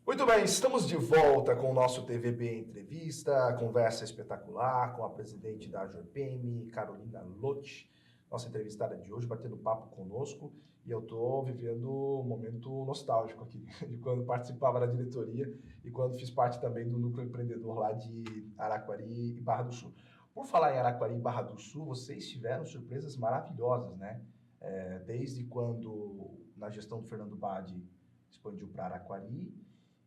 Muito bem, estamos de volta com o nosso TVB Entrevista, conversa espetacular com a presidente da AJORPM, Carolina Lotti, nossa entrevistada de hoje, batendo papo conosco, e eu estou vivendo um momento nostálgico aqui, de quando participava da diretoria e quando fiz parte também do núcleo empreendedor lá de Araquari e Barra do Sul. Por falar em Araquari e Barra do Sul, vocês tiveram surpresas maravilhosas, né? Desde quando, na gestão do Fernando Badi, expandiu para Araquari,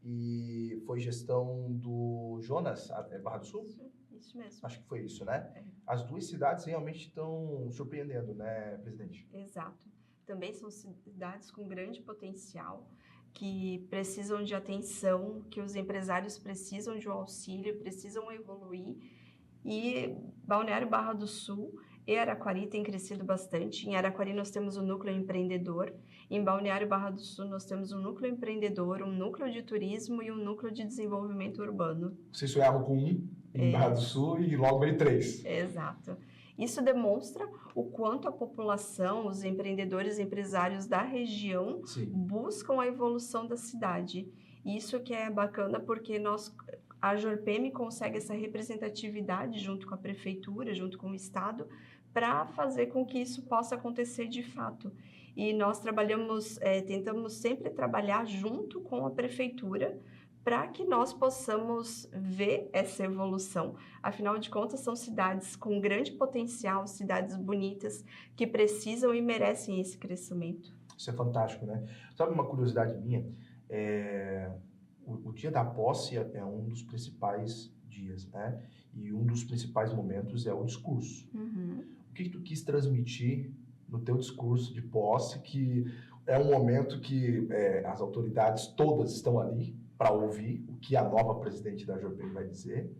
e foi gestão do Jonas, Barra do Sul? Isso mesmo. Acho que foi isso, né? É. As duas cidades realmente estão surpreendendo, né, presidente? Exato. Também são cidades com grande potencial, que precisam de atenção, que os empresários precisam de um auxílio, precisam evoluir. E Balneário Barra do Sul e Araquari têm crescido bastante. Em Araquari nós temos o núcleo empreendedor, em Balneário Barra do Sul nós temos um núcleo empreendedor, um núcleo de turismo e um núcleo de desenvolvimento urbano. Vocês sonhavam com um em Barra do Sul e logo veio 3. Exato. Isso demonstra o quanto a população, os empreendedores e empresários da região buscam a evolução da cidade. Isso que é bacana porque a AJORPM consegue essa representatividade junto com a prefeitura, junto com o estado, para fazer com que isso possa acontecer de fato. E nós tentamos sempre trabalhar junto com a prefeitura para que nós possamos ver essa evolução. Afinal de contas, são cidades com grande potencial, cidades bonitas, que precisam e merecem esse crescimento. Isso é fantástico, né? Sabe uma curiosidade minha? O dia da posse é um dos principais dias, né? E um dos principais momentos é o discurso. Uhum. O que tu quis transmitir no teu discurso de posse, que é um momento que as autoridades todas estão ali para ouvir o que a nova presidente da AJORPM vai dizer,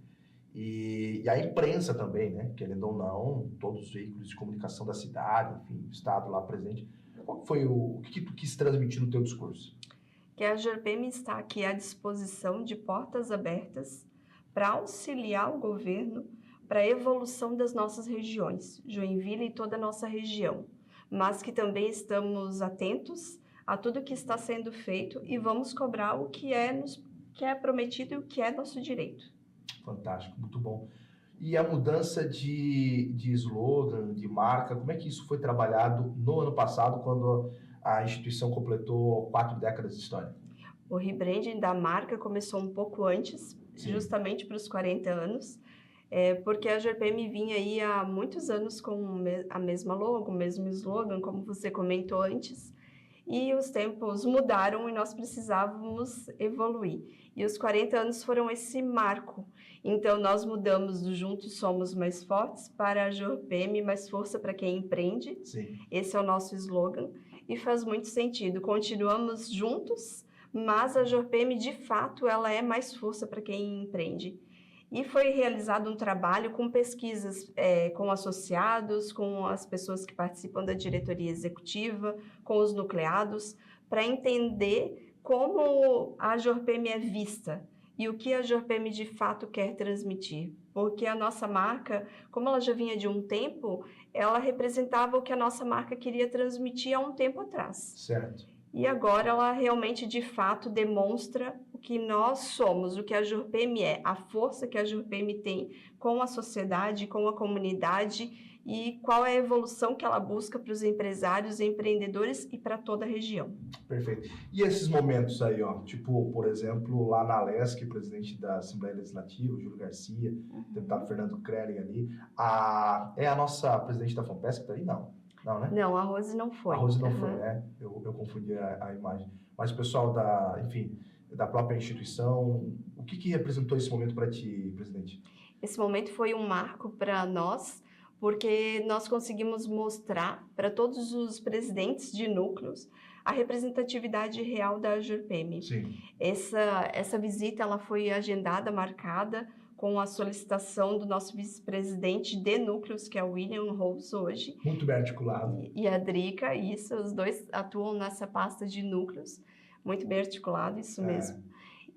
e a imprensa também, né? Querendo ou não, todos os veículos de comunicação da cidade, enfim, o estado lá presente. Qual foi o que tu quis transmitir no teu discurso? Que a AJORPM está aqui à disposição de portas abertas para auxiliar o governo para a evolução das nossas regiões, Joinville e toda a nossa região, mas que também estamos atentos a tudo que está sendo feito e vamos cobrar o que é prometido e o que é nosso direito. Fantástico, muito bom. E a mudança de slogan, de marca, como é que isso foi trabalhado no ano passado, quando a instituição completou 4 décadas de história? O rebranding da marca começou um pouco antes, justamente para os 40 anos, porque a AJORPM vinha aí há muitos anos com a mesma logo, o mesmo slogan, como você comentou antes, e os tempos mudaram e nós precisávamos evoluir. E os 40 anos foram esse marco. Então, nós mudamos do Juntos Somos Mais Fortes para a AJORPM, mais força para quem empreende. Sim. Esse é o nosso slogan e faz muito sentido. Continuamos juntos, mas a AJORPM, de fato, ela é mais força para quem empreende. E foi realizado um trabalho com pesquisas com associados, com as pessoas que participam da diretoria executiva, com os nucleados, para entender como a AJORPM é vista e o que a AJORPM de fato quer transmitir. Porque a nossa marca, como ela já vinha de um tempo, ela representava o que a nossa marca queria transmitir há um tempo atrás. Certo. E agora ela realmente, de fato, demonstra o que nós somos, o que a AJORPM é, a força que a AJORPM tem com a sociedade, com a comunidade e qual é a evolução que ela busca para os empresários e empreendedores e para toda a região. Perfeito. E esses momentos aí, ó, tipo, por exemplo, lá na Alesc, presidente da Assembleia Legislativa, Júlio Garcia, deputado Fernando Krelling ali, é a nossa presidente da FAMPESC que tá aí? Não. Não, né? Não, a Rose não foi. A Rose não foi, né? Eu confundi a imagem. Mas o pessoal da própria instituição, o que representou esse momento para ti, presidente? Esse momento foi um marco para nós, porque nós conseguimos mostrar para todos os presidentes de núcleos a representatividade real da AJORPM. Sim. Essa visita ela foi agendada, marcada, com a solicitação do nosso vice-presidente de núcleos, que é o William Rose hoje. Muito bem articulado. E a Drica, isso, os dois atuam nessa pasta de núcleos, muito bem articulado, isso mesmo.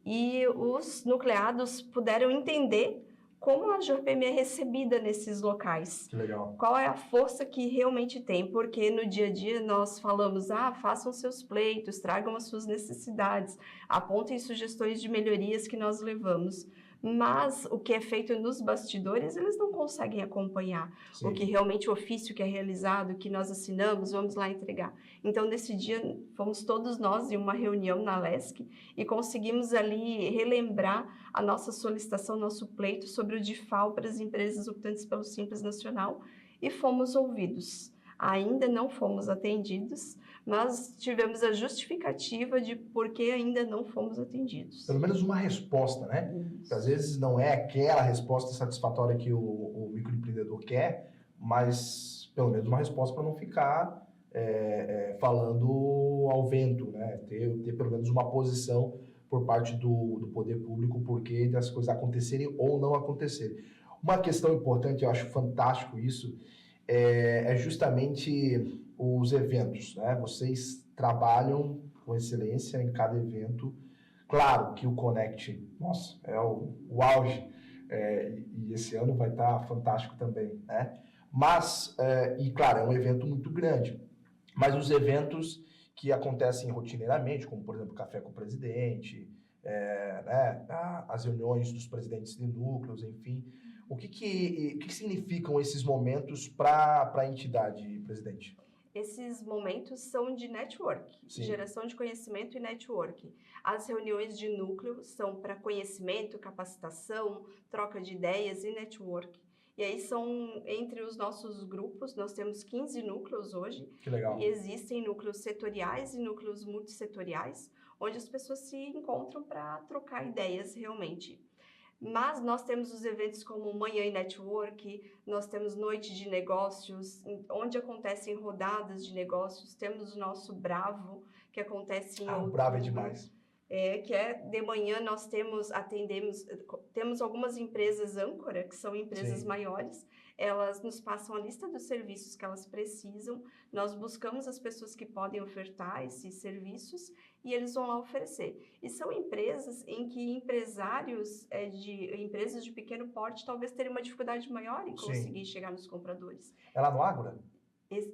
E os nucleados puderam entender como a JORPM é recebida nesses locais. Que legal. Qual é a força que realmente tem? Porque no dia a dia nós falamos, façam seus pleitos, tragam as suas necessidades, apontem sugestões de melhorias que nós levamos. Mas o que é feito nos bastidores, eles não conseguem acompanhar. Sim. O que realmente o ofício que é realizado, que nós assinamos, vamos lá entregar. Então, nesse dia, fomos todos nós em uma reunião na LESC e conseguimos ali relembrar a nossa solicitação, nosso pleito sobre o DIFAL para as empresas optantes pelo Simples Nacional e fomos ouvidos. Ainda não fomos atendidos, mas tivemos a justificativa de por que ainda não fomos atendidos. Pelo menos uma resposta, né? Porque às vezes não é aquela resposta satisfatória que o microempreendedor quer, mas pelo menos uma resposta para não ficar falando ao vento, né? Ter pelo menos uma posição por parte do poder público, porquê das coisas acontecerem ou não acontecerem. Uma questão importante, eu acho fantástico isso, é justamente os eventos, né? Vocês trabalham com excelência em cada evento. Claro que o Connect, nossa, é o auge, e esse ano vai estar fantástico também, né? Mas, e claro, é um evento muito grande, mas os eventos que acontecem rotineiramente, como por exemplo, Café com o Presidente, né? As reuniões dos presidentes de núcleos, enfim, o que significam esses momentos para a entidade, presidente? Esses momentos são de network, Sim. Geração de conhecimento e network. As reuniões de núcleo são para conhecimento, capacitação, troca de ideias e network. E aí são entre os nossos grupos, nós temos 15 núcleos hoje. Que legal. E existem núcleos setoriais e núcleos multissetoriais, onde as pessoas se encontram para trocar ideias realmente. Mas nós temos os eventos como Manhã e Network, nós temos Noite de Negócios, onde acontecem rodadas de negócios, temos o nosso Bravo, que acontece em outubro. Bravo é demais. Que é de manhã nós temos algumas empresas âncora, que são empresas Sim. maiores, elas nos passam a lista dos serviços que elas precisam, nós buscamos as pessoas que podem ofertar esses serviços e eles vão lá oferecer. E são empresas em que empresários empresas de pequeno porte talvez teriam uma dificuldade maior em conseguir chegar nos compradores. É lá no Ágora?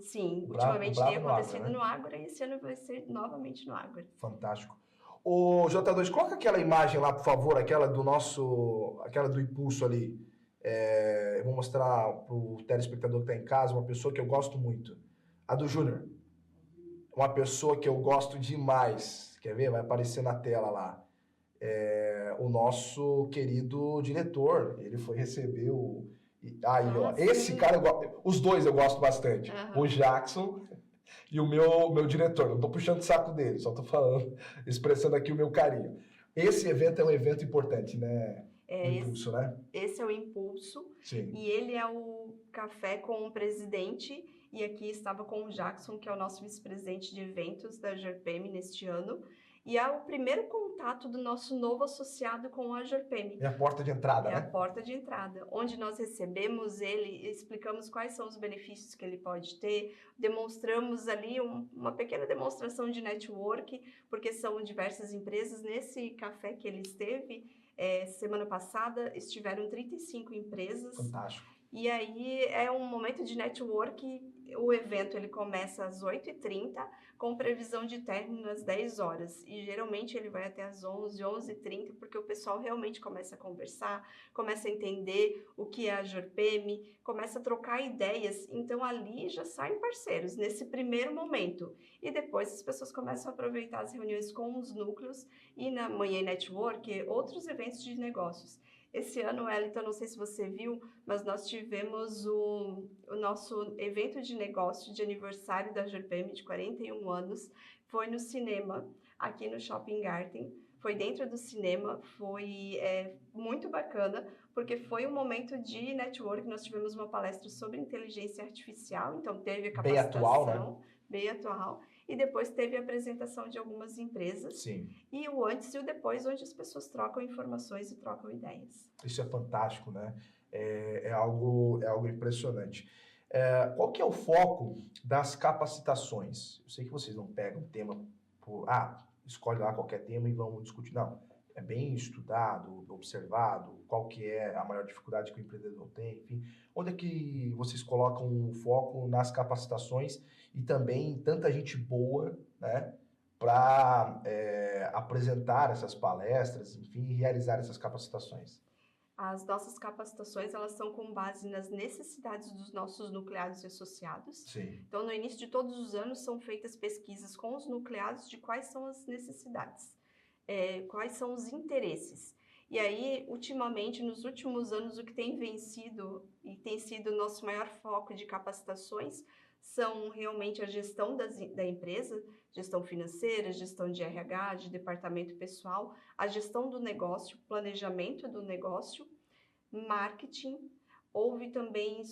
Sim, ultimamente tem acontecido no Ágora e esse ano vai ser novamente no Ágora. Fantástico. O J2, coloca aquela imagem lá, por favor, aquela do impulso ali. Eu vou mostrar para o telespectador que está em casa uma pessoa que eu gosto muito. A do Júnior. Uma pessoa que eu gosto demais. Quer ver? Vai aparecer na tela lá. O nosso querido diretor. Ele foi receber o... ó. Esse cara, os dois eu gosto bastante. O Jackson e o meu diretor. Não estou puxando o saco dele, só estou falando, expressando aqui o meu carinho. Esse evento é um evento importante, né? O Impulso, né? Esse é o Impulso. Sim. E ele é o Café com o Presidente. E aqui estava com o Jackson, que é o nosso vice-presidente de eventos da JORPM neste ano. E é o primeiro contato do nosso novo associado com a JORPM. É a porta de entrada, né? É a porta de entrada, onde nós recebemos ele, explicamos quais são os benefícios que ele pode ter, demonstramos ali uma pequena demonstração de network, porque são diversas empresas. Nesse café que ele esteve, semana passada, estiveram 35 empresas. Fantástico. E aí é um momento de network. O evento ele começa às 8h30, com previsão de término às 10 horas. E geralmente ele vai até às 11, 11h30, porque o pessoal realmente começa a conversar, começa a entender o que é a JORPM, começa a trocar ideias. Então ali já saem parceiros nesse primeiro momento. E depois as pessoas começam a aproveitar as reuniões com os núcleos e na Manhã Network, outros eventos de negócios. Esse ano, Wellington, não sei se você viu, mas nós tivemos o nosso evento de negócio de aniversário da JORPM de 41 anos. Foi no cinema, aqui no Shopping Garden. Foi dentro do cinema, foi muito bacana, porque foi um momento de network. Nós tivemos uma palestra sobre inteligência artificial, então teve a capacitação. Bem atual, né? Bem atual. E depois teve a apresentação de algumas empresas. Sim. E o antes e o depois, onde as pessoas trocam informações e trocam ideias. Isso é fantástico, né? É algo impressionante. Qual que é o foco das capacitações? Eu sei que vocês não pegam tema escolhe lá qualquer tema e vamos discutir. Não. é bem estudado, observado? Qual que é a maior dificuldade que o empreendedor tem? Enfim, onde é que vocês colocam o foco nas capacitações e também tanta gente boa, né, para apresentar essas palestras, enfim, e realizar essas capacitações? As nossas capacitações, elas são com base nas necessidades dos nossos nucleados e associados. Sim. Então, no início de todos os anos, são feitas pesquisas com os nucleados de quais são as necessidades, quais são os interesses. E aí, ultimamente, nos últimos anos, o que tem vencido e tem sido o nosso maior foco de capacitações são realmente a gestão da empresa, gestão financeira, gestão de RH, de departamento pessoal, a gestão do negócio, planejamento do negócio, marketing. Houve também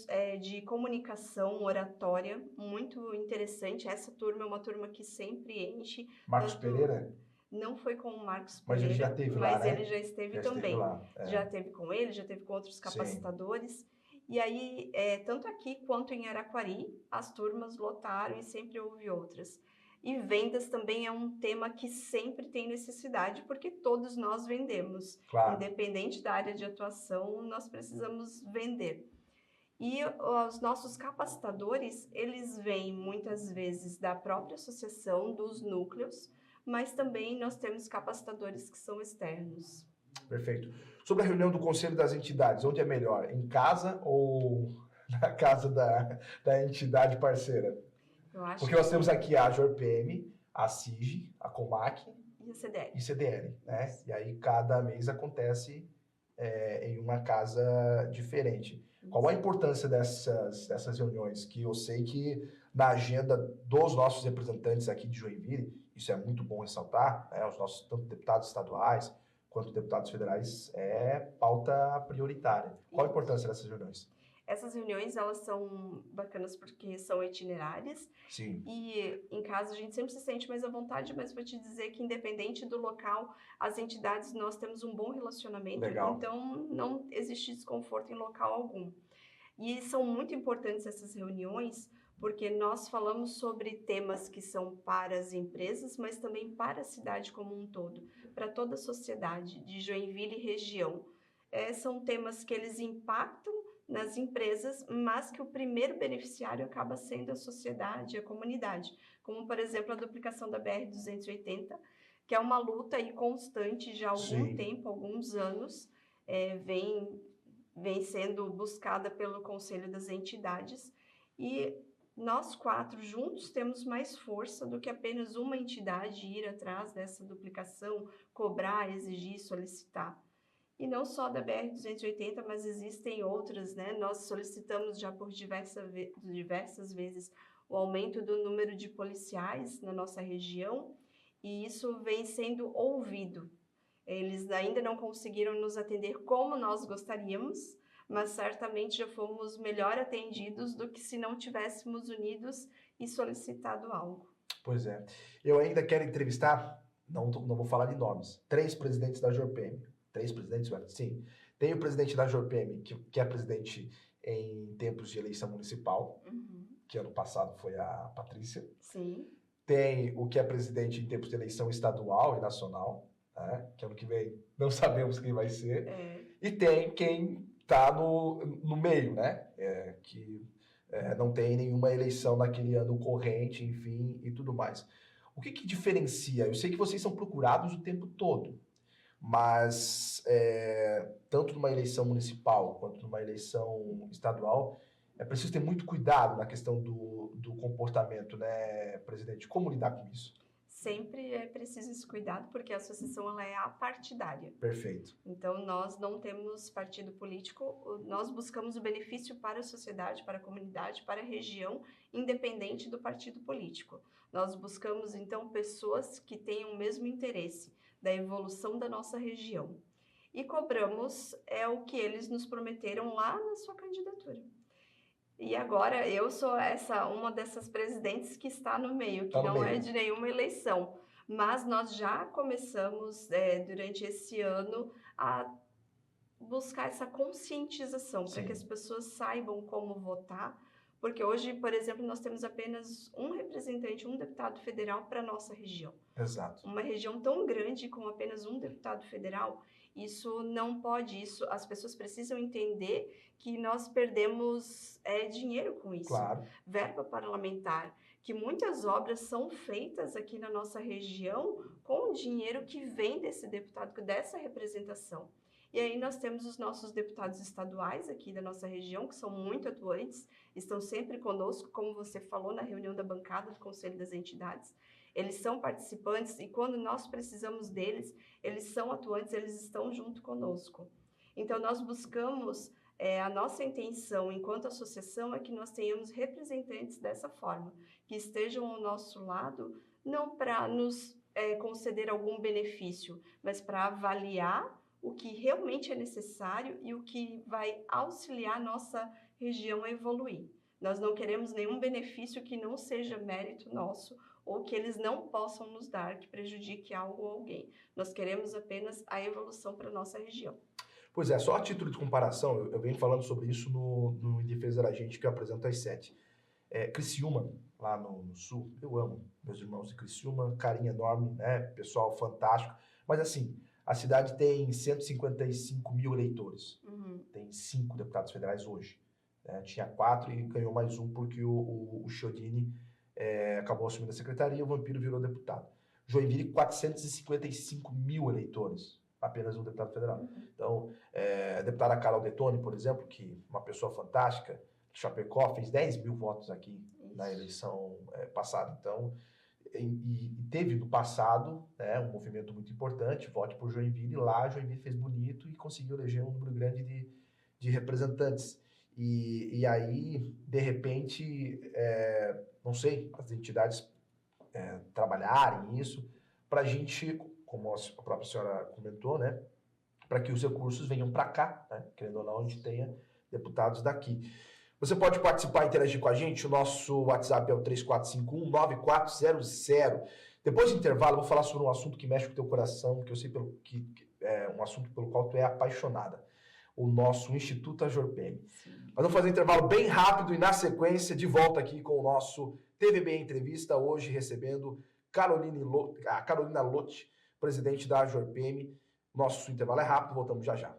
de comunicação, oratória, muito interessante. Essa turma é uma turma que sempre enche. Marcos Pereira? Não foi com o Marcos Mas Pereira, ele já teve lá, mas né? ele já esteve Já também. esteve lá. Já teve com ele, já teve com outros capacitadores. Sim. E aí, tanto aqui quanto em Araquari, as turmas lotaram e sempre houve outras. E vendas também é um tema que sempre tem necessidade, porque todos nós vendemos. Claro. Independente da área de atuação, nós precisamos vender. E os nossos capacitadores, eles vêm muitas vezes da própria associação, dos núcleos, mas também nós temos capacitadores que são externos. Perfeito. Sobre a reunião do Conselho das Entidades, onde é melhor? Em casa ou na casa da entidade parceira? Porque nós temos aqui a JORPM, a CIG, a COMAC e a CDL. E CDL, né? E aí cada mês acontece em uma casa diferente. Qual a importância dessas reuniões? Que eu sei que na agenda dos nossos representantes aqui de Joinville, isso é muito bom ressaltar, né? Os nossos tanto deputados estaduais quanto deputados federais é pauta prioritária. Qual a importância dessas reuniões? Essas reuniões, elas são bacanas porque são itinerárias. Sim. E em casa a gente sempre se sente mais à vontade, mas vou te dizer que independente do local, as entidades, nós temos um bom relacionamento. Legal. Então não existe desconforto em local algum. E são muito importantes essas reuniões porque nós falamos sobre temas que são para as empresas, mas também para a cidade como um todo, para toda a sociedade de Joinville e região. São temas que eles impactam nas empresas, mas que o primeiro beneficiário acaba sendo a sociedade, a comunidade, como, por exemplo, a duplicação da BR-280, que é uma luta aí constante já há algum tempo, alguns anos, vem sendo buscada pelo Conselho das Entidades, e nós 4 juntos temos mais força do que apenas uma entidade ir atrás dessa duplicação, cobrar, exigir, solicitar. E não só da BR-280, mas existem outras, né? Nós solicitamos já por diversas vezes o aumento do número de policiais na nossa região e isso vem sendo ouvido. Eles ainda não conseguiram nos atender como nós gostaríamos, mas certamente já fomos melhor atendidos do que se não tivéssemos unidos e solicitado algo. Pois é. Eu ainda quero entrevistar, não vou falar de nomes, 3 presidentes da JORPM. 3 presidentes? Sim. Tem o presidente da JORPM, que é presidente em tempos de eleição municipal, que ano passado foi a Patrícia. Sim. Tem o que é presidente em tempos de eleição estadual e nacional, né? Que ano que vem não sabemos quem vai ser. E tem quem está no meio, né? Que não tem nenhuma eleição naquele ano corrente, enfim, e tudo mais. O que diferencia? Eu sei que vocês são procurados o tempo todo, mas tanto numa eleição municipal quanto numa eleição estadual, é preciso ter muito cuidado na questão do comportamento, né, presidente? Como lidar com isso? Sempre é preciso esse cuidado, porque a associação ela é apartidária. Perfeito. Então, nós não temos partido político, nós buscamos o benefício para a sociedade, para a comunidade, para a região, independente do partido político. Nós buscamos, então, pessoas que tenham o mesmo interesse da evolução da nossa região. E cobramos o que eles nos prometeram lá na sua candidatura. E agora eu sou uma dessas presidentes que está no meio, que não é de nenhuma eleição. Mas nós já começamos, durante esse ano, a buscar essa conscientização para que as pessoas saibam como votar, Porque hoje, por exemplo, nós temos apenas um representante, um deputado federal para a nossa região. Exato. Uma região tão grande com apenas um deputado federal, isso não pode, as pessoas precisam entender que nós perdemos dinheiro com isso, Claro. verba parlamentar, que muitas obras são feitas aqui na nossa região com o dinheiro que vem desse deputado, dessa representação. E aí nós temos os nossos deputados estaduais aqui da nossa região, que são muito atuantes, estão sempre conosco, como você falou na reunião da bancada do Conselho das Entidades. Eles são participantes e quando nós precisamos deles, eles são atuantes, eles estão junto conosco. Então nós buscamos, a nossa intenção enquanto associação é que nós tenhamos representantes dessa forma, que estejam ao nosso lado, não para nos conceder algum benefício, mas para avaliar o que realmente é necessário e o que vai auxiliar a nossa região a evoluir. Nós não queremos nenhum benefício que não seja mérito nosso ou que eles não possam nos dar, que prejudique algo ou alguém. Nós queremos apenas a evolução para a nossa região. Pois é, só a título de comparação, eu venho falando sobre isso no Em Defesa da Gente, que eu apresento às 7. Criciúma, lá no sul, eu amo meus irmãos de Criciúma, carinho enorme, né? Pessoal fantástico. Mas assim, a cidade tem 155 mil eleitores. Tem 5 deputados federais hoje. Tinha 4 e ganhou mais um porque o Chiodini acabou assumindo a secretaria e o Vampiro virou deputado. Joinville, 455 mil eleitores. Apenas um deputado federal. Então, a deputada Carol Detoni, por exemplo, que uma pessoa fantástica, Chapecó, fez 10 mil votos aqui na eleição passada. Então, e teve no passado um movimento muito importante, vote por Joinville, e lá Joinville fez bonito e conseguiu eleger um número grande de representantes. E aí, de repente, não sei, as entidades trabalharem isso para a gente, como a própria senhora comentou, né, para que os recursos venham para cá, né, querendo ou não, a gente tenha deputados daqui. Você pode participar e interagir com a gente, o nosso WhatsApp é o 3451-9400. Depois do intervalo, eu vou falar sobre um assunto que mexe com o teu coração, que eu sei que é um assunto pelo qual tu é apaixonada, o nosso Instituto Ajorpem. Mas vamos fazer um intervalo bem rápido e na sequência, de volta aqui com o nosso TVB Entrevista, hoje recebendo a Carolina Lotti, presidente da Ajorpem. Nosso intervalo é rápido, voltamos já já.